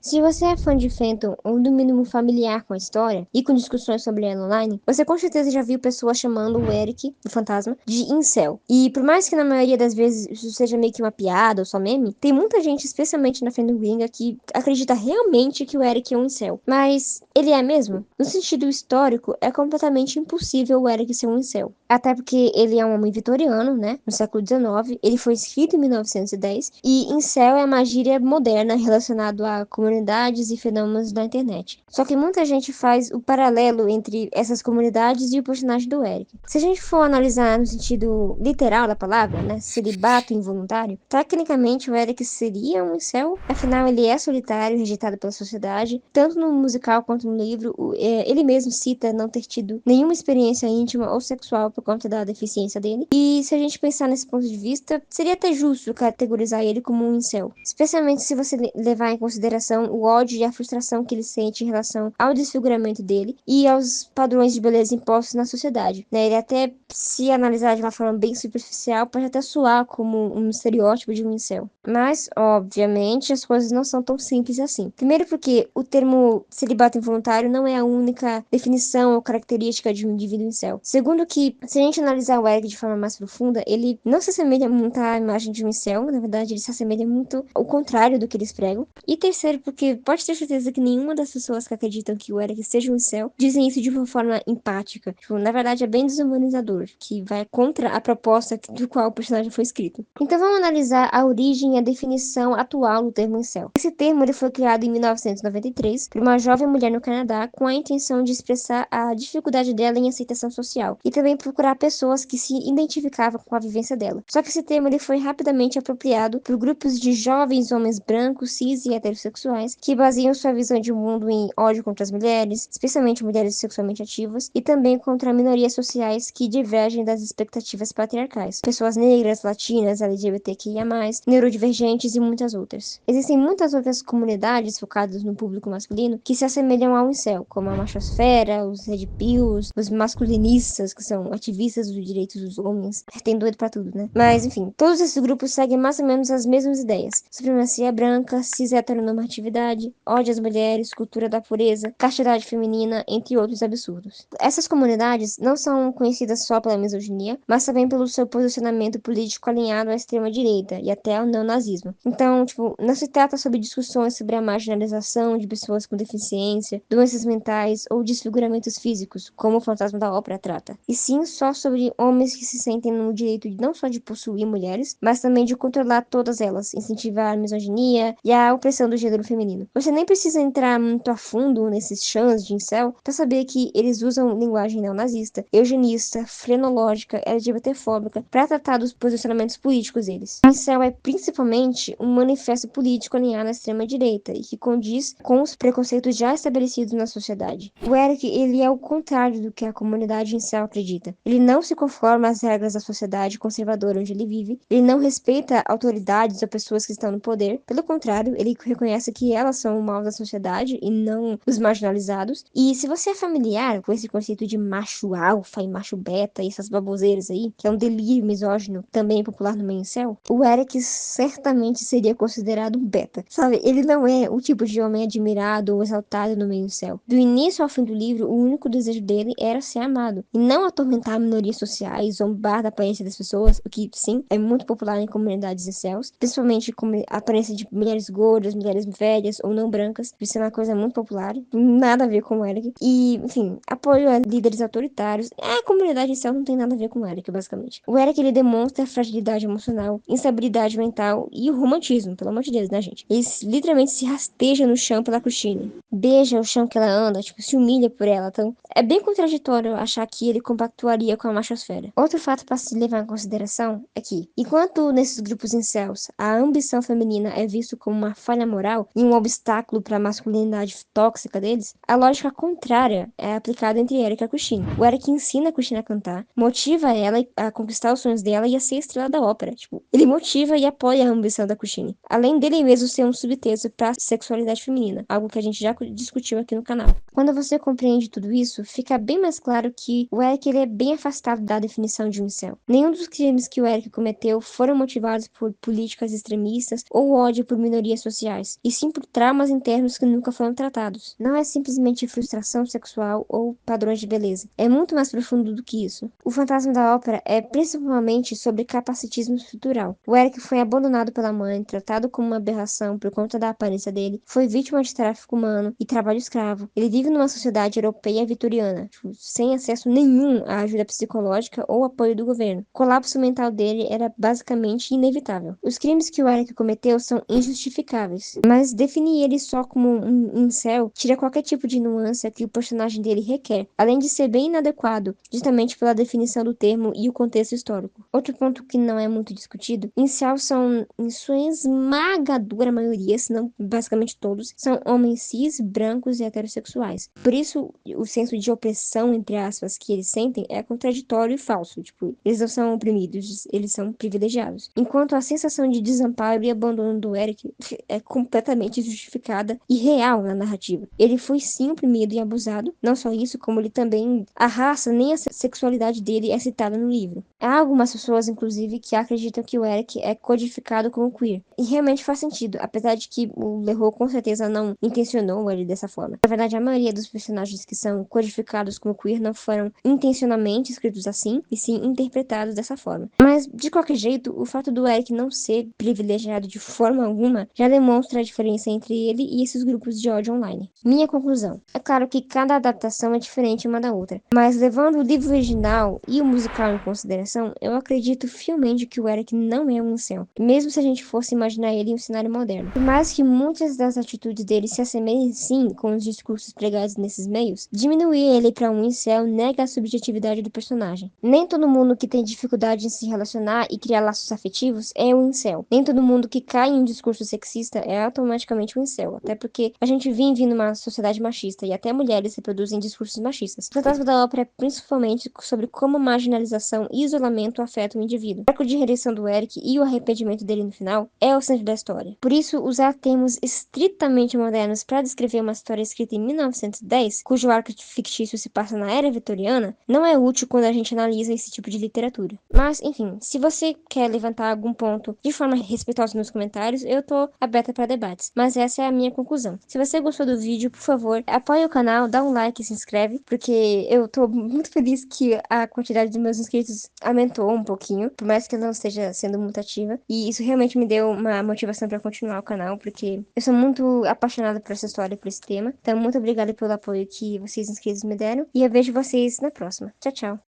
Se você é fã de Phantom ou no mínimo familiar com a história e com discussões sobre ela online, você com certeza já viu pessoas chamando o Eric, o fantasma, de incel. E por mais que na maioria das vezes isso seja meio que uma piada ou só meme, tem muita gente, especialmente na fandom gringa, que acredita realmente que o Eric é um incel. Mas ele é mesmo? No sentido histórico, é completamente impossível o Eric ser um incel. Até porque ele é um homem vitoriano, né, no século XIX, ele foi escrito em 1910, e incel é uma gíria moderna relacionada a comunidades e fenômenos da internet. Só que muita gente faz o paralelo entre essas comunidades e o personagem do Eric. Se a gente for analisar no sentido literal da palavra, né, celibato involuntário, tecnicamente o Eric seria um incel, afinal ele é solitário, rejeitado pela sociedade, tanto no musical quanto no livro, ele mesmo cita não ter tido nenhuma experiência íntima ou sexual por conta da deficiência dele. E se a gente pensar nesse ponto de vista, seria até justo categorizar ele como um incel, especialmente se você levar em consideração o ódio e a frustração que ele sente em relação ao desfiguramento dele e aos padrões de beleza impostos na sociedade, né? Ele até, se analisar de uma forma bem superficial, pode até soar como um estereótipo de um incel. Mas, obviamente, as coisas não são tão simples assim. Primeiro porque o termo celibato involuntário não é a única definição ou característica de um indivíduo incel. Segundo que, se a gente analisar o Eric de forma mais profunda, ele não se assemelha muito à imagem de um incel, na verdade ele se assemelha muito ao contrário do que eles pregam. E terceiro, porque pode ter certeza que nenhuma das pessoas que acreditam que o Eric seja um incel dizem isso de uma forma empática. Tipo, na verdade é bem desumanizador, que vai contra a proposta do qual o personagem foi escrito. Então vamos analisar a origem e a definição atual do termo incel. Esse termo ele foi criado em 1993 por uma jovem mulher no Canadá com a intenção de expressar a dificuldade dela em aceitação social e também procurar pessoas que se identificavam com a vivência dela. Só que esse termo ele foi rapidamente apropriado por grupos de jovens homens brancos, cis e heterossexuais que baseiam sua visão de mundo em ódio contra as mulheres, especialmente mulheres sexualmente ativas, e também contra minorias sociais que divergem das expectativas patriarcais, pessoas negras, latinas, LGBTQIA+, neurodivergentes e muitas outras. Existem muitas outras comunidades focadas no público masculino que se assemelham ao incel, como a machosfera, os red pills, os masculinistas, que são ativistas dos direitos dos homens. Tem doido pra tudo, né? Mas, enfim, todos esses grupos seguem mais ou menos as mesmas ideias: supremacia branca, cis-heteronormatividade, ódio às mulheres, cultura da pureza, castidade feminina, entre outros absurdos. Essas comunidades não são conhecidas só pela misoginia, mas também pelo seu posicionamento político alinhado à extrema-direita e até ao neonazismo. Então, tipo, não se trata sobre discussões sobre a marginalização de pessoas com deficiência, doenças mentais ou desfiguramentos físicos, como o Fantasma da Ópera trata, e sim só sobre homens que se sentem no direito não só de possuir mulheres, mas também de controlar todas elas, incentivar a misoginia e a opressão do gênero feminino. Você nem precisa entrar muito a fundo nesses chãs de incel para saber que eles usam linguagem neonazista, eugenista, frenológica, LGBTfóbica para tratar dos posicionamentos políticos deles. O incel é principalmente um manifesto político alinhado à extrema-direita e que condiz com os preconceitos já estabelecidos na sociedade. O Eric, ele é o contrário do que a comunidade incel acredita. Ele não se conforma às regras da sociedade conservadora onde ele vive, ele não respeita autoridades ou pessoas que estão no poder, pelo contrário, ele reconhece que elas são o mal da sociedade e não os marginalizados. E se você é familiar com esse conceito de macho alfa e macho beta e essas baboseiras aí, que é um delírio misógino também popular no meio incel, o Eric certamente seria considerado um beta. Sabe, ele não é o tipo de homem admirado ou exaltado no meio incel. Do início ao fim do livro, o único desejo dele era ser amado, e não atormentar minorias sociais, zombar da aparência das pessoas, o que, sim, é muito popular em comunidades incels, principalmente com a aparência de mulheres gordas, mulheres velhas ou não brancas. Isso é uma coisa muito popular, nada a ver com o Eric. E, enfim, apoio a líderes autoritários. A comunidade incel não tem nada a ver com o Eric, basicamente. O Eric, ele demonstra fragilidade emocional, instabilidade mental e o romantismo, pelo amor de Deus, né, gente? Ele literalmente se rasteja no chão pela Christine. Beija o chão que ela anda, tipo, se humilha por ela. Então, é bem contraditório achar que ele compactuaria com a machosfera. Outro fato para se levar em consideração é que, enquanto nesses grupos incels a ambição feminina é visto como uma falha moral e um obstáculo para a masculinidade tóxica deles, a lógica contrária é aplicada entre Eric e a Christine. O Eric ensina a Christine a cantar, motiva ela a conquistar os sonhos dela e a ser estrela da ópera. Tipo, ele motiva e apoia a ambição da Christine, além dele mesmo ser um subtexto para a sexualidade feminina, algo que a gente já discutiu aqui no canal. Quando você compreende tudo isso, fica bem mais claro que o Eric ele é bem afastado da definição de um incel. Nenhum dos crimes que o Eric cometeu foram motivados por políticas extremistas ou ódio por minorias sociais, e sim sim por traumas internos que nunca foram tratados. Não é simplesmente frustração sexual ou padrões de beleza. É muito mais profundo do que isso. O fantasma da ópera é principalmente sobre capacitismo estrutural. O Eric foi abandonado pela mãe, tratado como uma aberração por conta da aparência dele, foi vítima de tráfico humano e trabalho escravo. Ele vive numa sociedade europeia vitoriana, tipo, sem acesso nenhum à ajuda psicológica ou apoio do governo. O colapso mental dele era basicamente inevitável. Os crimes que o Eric cometeu são injustificáveis, mas definir ele só como um incel tira qualquer tipo de nuance que o personagem dele requer, além de ser bem inadequado, justamente pela definição do termo e o contexto histórico. Outro ponto que não é muito discutido, incels são, em sua esmagadora maioria, se não basicamente todos, são homens cis, brancos e heterossexuais. Por isso, o senso de opressão, entre aspas, que eles sentem é contraditório e falso. Tipo, eles não são oprimidos, eles são privilegiados. Enquanto a sensação de desamparo e abandono do Eric é completamente justificada e real na narrativa. Ele foi sim oprimido e abusado, não só isso, como ele também, a raça nem a sexualidade dele é citada no livro. Há algumas pessoas, inclusive, que acreditam que o Eric é codificado como queer. E realmente faz sentido, apesar de que o Leroux com certeza não intencionou ele dessa forma. Na verdade, a maioria dos personagens que são codificados como queer não foram intencionalmente escritos assim, e sim interpretados dessa forma. Mas, de qualquer jeito, o fato do Eric não ser privilegiado de forma alguma já demonstra a diferença entre ele e esses grupos de ódio online. Minha conclusão. É claro que cada adaptação é diferente uma da outra, mas levando o livro original e o musical em consideração, eu acredito fielmente que o Eric não é um incel, mesmo se a gente fosse imaginar ele em um cenário moderno. Por mais que muitas das atitudes dele se assemelhem sim com os discursos pregados nesses meios, diminuir ele para um incel nega a subjetividade do personagem. Nem todo mundo que tem dificuldade em se relacionar e criar laços afetivos é um incel. Nem todo mundo que cai em um discurso sexista é automaticamente um incel, até porque a gente vive numa sociedade machista e até mulheres reproduzem discursos machistas. O Fantasma da Ópera é principalmente sobre como a marginalização e isolamento afetam o indivíduo. O arco de redenção do Eric e o arrependimento dele no final é o centro da história. Por isso, usar termos estritamente modernos para descrever uma história escrita em 1910, cujo arco fictício se passa na era vitoriana, não é útil quando a gente analisa esse tipo de literatura. Mas, enfim, se você quer levantar algum ponto de forma respeitosa nos comentários, eu tô aberta para debates. Mas essa é a minha conclusão. Se você gostou do vídeo, por favor, apoie o canal, dá um like e se inscreve, porque eu tô muito feliz que a quantidade de meus inscritos aumentou um pouquinho, por mais que eu não esteja sendo muito ativa. E isso realmente me deu uma motivação para continuar o canal, porque eu sou muito apaixonada por essa história e por esse tema. Então, muito obrigada pelo apoio que vocês inscritos me deram. E eu vejo vocês na próxima. Tchau, tchau.